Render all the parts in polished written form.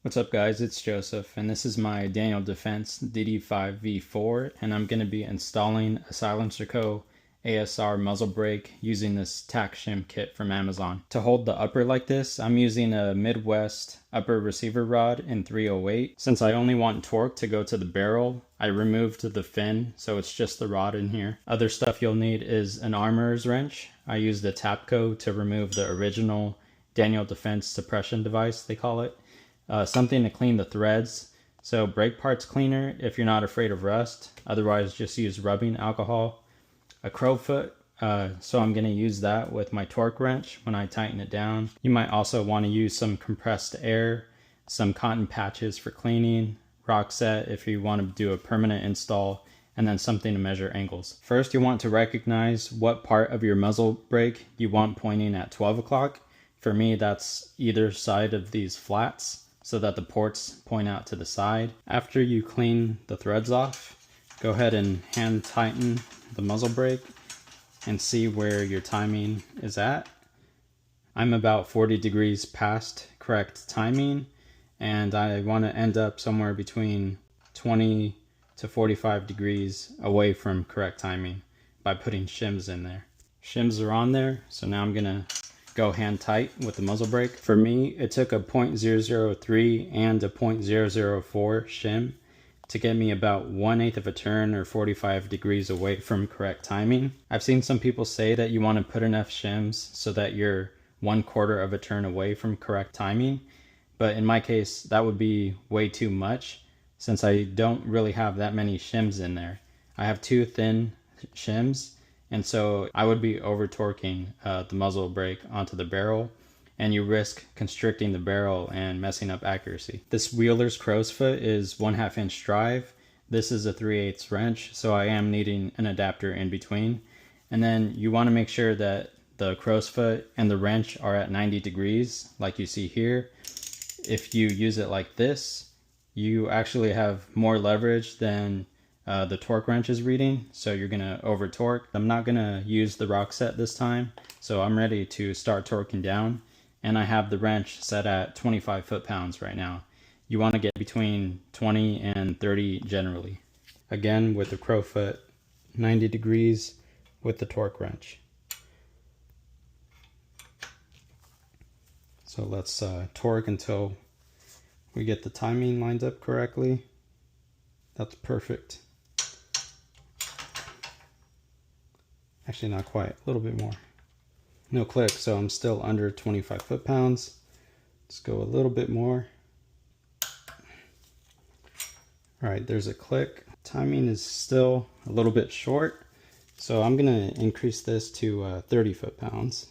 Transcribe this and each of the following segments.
What's up guys, it's Joseph and this is my Daniel Defense DD5V4 and I'm going to be installing a Silencer Co. ASR muzzle brake using this tack shim kit from Amazon. To hold the upper like this, I'm using a Midwest upper receiver rod in 308. Since I only want torque to go to the barrel, I removed the fin, so it's just the rod in here. Other stuff you'll need is an armorer's wrench. I used the Tapco to remove the original Daniel Defense suppression device, they call it. Something to clean the threads. So brake parts cleaner if you're not afraid of rust. Otherwise just use rubbing alcohol. A crowfoot, so I'm going to use that with my torque wrench when I tighten it down. You might also want to use some compressed air, some cotton patches for cleaning, rock set if you want to do a permanent install, and then something to measure angles. First you want to recognize what part of your muzzle brake you want pointing at 12 o'clock. For me that's either side of these flats, so that the ports point out to the side. After you clean the threads off, go ahead and hand tighten the muzzle brake and see where your timing is at. I'm about 40 degrees past correct timing, and I want to end up somewhere between 20 to 45 degrees away from correct timing by putting shims in there. Shims are on there, so now I'm gonna go hand tight with the muzzle brake. For me, it took a .003 and a .004 shim to get me about 1/8 of a turn or 45 degrees away from correct timing. I've seen some people say that you want to put enough shims so that you're 1/4 of a turn away from correct timing, but in my case that would be way too much since I don't really have that many shims in there. I have two thin shims, and so I would be over torquing the muzzle brake onto the barrel, and you risk constricting the barrel and messing up accuracy. This Wheeler's crow's foot is 1/2 inch drive. This is a 3/8 wrench, so I am needing an adapter in between. And then you want to make sure that the crow's foot and the wrench are at 90 degrees like you see here. If you use it like this, you actually have more leverage than the torque wrench is reading, so you're gonna over torque. I'm not gonna use the rock set this time, so I'm ready to start torquing down, and I have the wrench set at 25 foot-pounds right now. You want to get between 20 and 30 generally. Again with the crowfoot, 90 degrees with the torque wrench. So let's torque until we get the timing lined up correctly. That's perfect. Actually not quite, a little bit more. No click, so I'm still under 25 foot-pounds. Let's go a little bit more. All right, there's a click. Timing is still a little bit short, so I'm gonna increase this to 30 foot-pounds.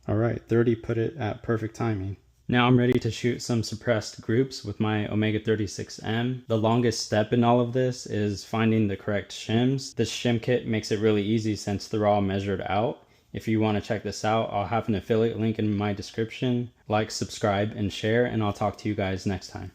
All right, 30 put it at perfect timing. Now I'm ready to shoot some suppressed groups with my Omega 36M. The longest step in all of this is finding the correct shims. This shim kit makes it really easy since they're all measured out. If you want to check this out, I'll have an affiliate link in my description. Like, subscribe, and share, and I'll talk to you guys next time.